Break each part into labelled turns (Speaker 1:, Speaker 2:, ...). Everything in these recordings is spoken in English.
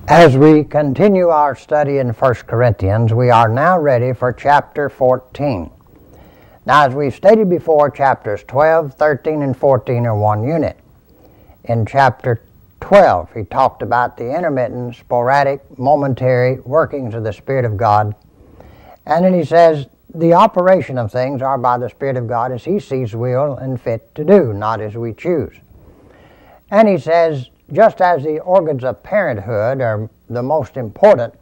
Speaker 1: As we continue our study in 1 Corinthians, we are now ready for chapter 14. Now, as we've stated before, chapters 12, 13, and 14 are one unit. In chapter 12, he talked about the intermittent, sporadic, momentary workings of the Spirit of God. And then he says, the operation of things are by the Spirit of God as He sees will and fit to do, not as we choose. And he says, just as the organs of parenthood are the most important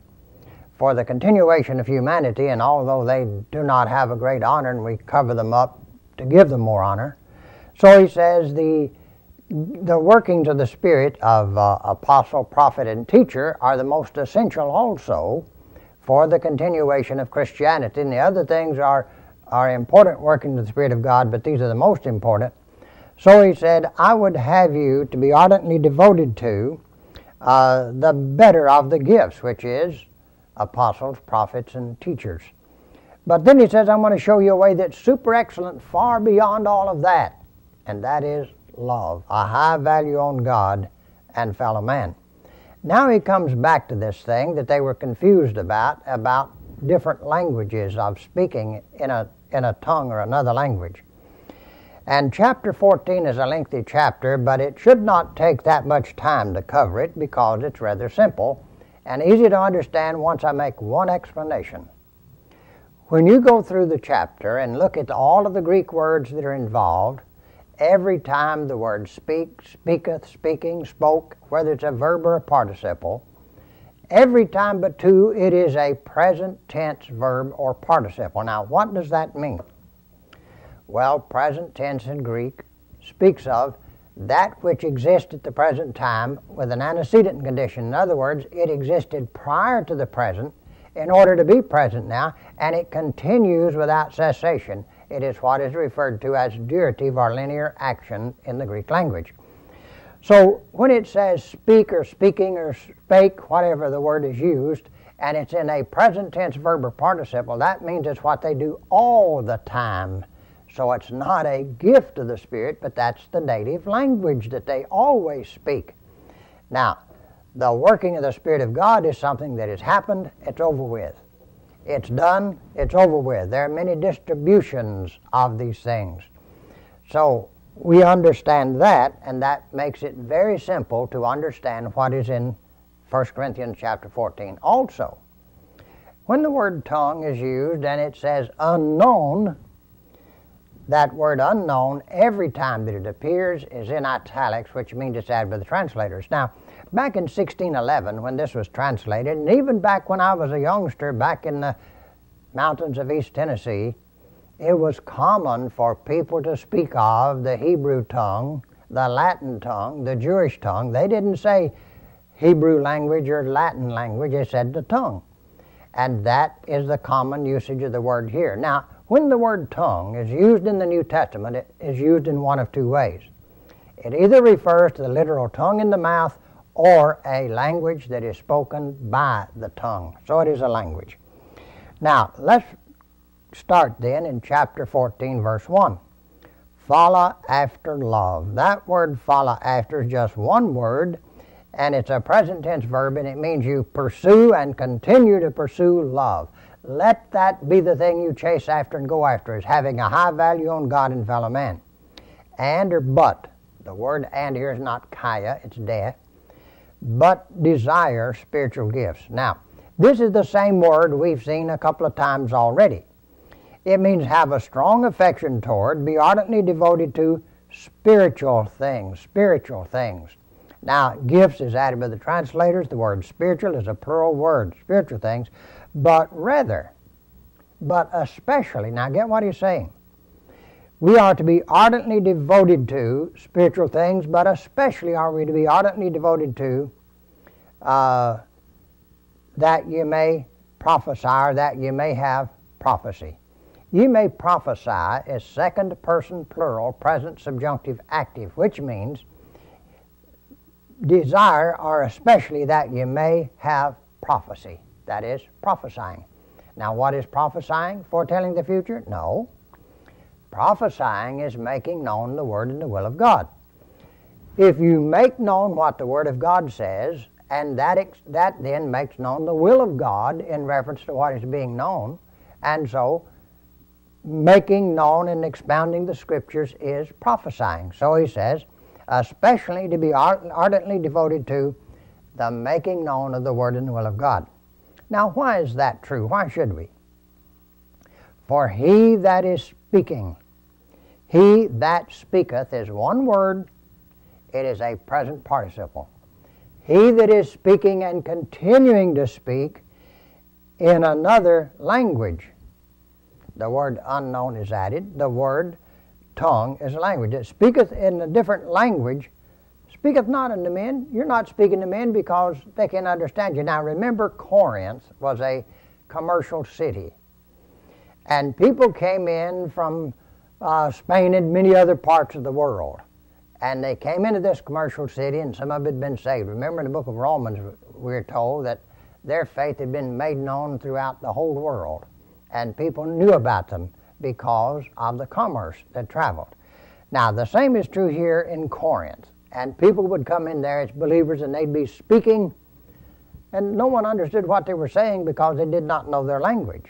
Speaker 1: for the continuation of humanity, and although they do not have a great honor and we cover them up to give them more honor, so he says the workings of the Spirit of apostle, prophet, and teacher are the most essential also for the continuation of Christianity. And the other things are important workings of the Spirit of God, but these are the most important. So he said, I would have you to be ardently devoted to the better of the gifts, which is apostles, prophets, and teachers. But then he says, I'm going to show you a way that's super excellent, far beyond all of that, and that is love, a high value on God and fellow man. Now he comes back to this thing that they were confused about different languages of speaking in a tongue or another language. And chapter 14 is a lengthy chapter, but it should not take that much time to cover it because it's rather simple and easy to understand once I make one explanation. When you go through the chapter and look at all of the Greek words that are involved, every time the word speak, speaketh, speaking, spoke, whether it's a verb or a participle, every time but two it is a present tense verb or participle. Now, what does that mean? Well, present tense in Greek speaks of that which exists at the present time with an antecedent condition. In other words, it existed prior to the present in order to be present now, and it continues without cessation. It is what is referred to as durative or linear action in the Greek language. So when it says speak or speaking or spake, whatever the word is used, and it's in a present tense verb or participle, that means it's what they do all the time. So it's not a gift of the Spirit, but that's the native language that they always speak. Now, the working of the Spirit of God is something that has happened, it's over with. It's done, it's over with. There are many distributions of these things. So we understand that, and that makes it very simple to understand what is in 1 Corinthians chapter 14. Also, when the word tongue is used and it says unknown, that word unknown, every time that it appears, is in italics, which means it's added by the translators. Now, back in 1611, when this was translated, and even back when I was a youngster, back in the mountains of East Tennessee, it was common for people to speak of the Hebrew tongue, the Latin tongue, the Jewish tongue. They didn't say Hebrew language or Latin language, they said the tongue. And that is the common usage of the word here. Now, when the word tongue is used in the New Testament, it is used in one of two ways. It either refers to the literal tongue in the mouth or a language that is spoken by the tongue. So it is a language. Now, let's start then in chapter 14, verse 1. Follow after love. That word follow after is just one word, and it's a present tense verb, and it means you pursue and continue to pursue love. Let that be the thing you chase after and go after, is having a high value on God and fellow man. And or but. The word and here is not kaya, it's de. But desire spiritual gifts. Now, this is the same word we've seen a couple of times already. It means have a strong affection toward, be ardently devoted to spiritual things, spiritual things. Now, gifts is added by the translators. The word spiritual is a plural word, spiritual things. But rather, but especially, now get what he's saying. We are to be ardently devoted to spiritual things, but especially are we to be ardently devoted to that you may prophesy, or that you may have prophecy. You may prophesy is second person plural, present subjunctive active, which means desire, or especially that you may have prophecy. That is prophesying. Now, what is prophesying? Foretelling the future? No. Prophesying is making known the Word and the will of God. If you make known what the Word of God says, And that then makes known the will of God in reference to what is being known. And so making known and expounding the Scriptures is prophesying. So he says, especially to be ardently devoted to the making known of the Word and the will of God. Now, why is that true? Why should we? For he that is speaking, he that speaketh is one word, it is a present participle. He that is speaking and continuing to speak in another language. The word unknown is added. The word tongue is a language. It speaketh in a different language, speaketh not unto men. You're not speaking to men because they can understand you. Now remember, Corinth was a commercial city. And people came in from Spain and many other parts of the world. And they came into this commercial city, and some of it had been saved. Remember in the book of Romans, we're told that their faith had been made known throughout the whole world. And people knew about them because of the commerce that traveled. Now, the same is true here in Corinth. And people would come in there as believers, and they'd be speaking, and no one understood what they were saying because they did not know their language.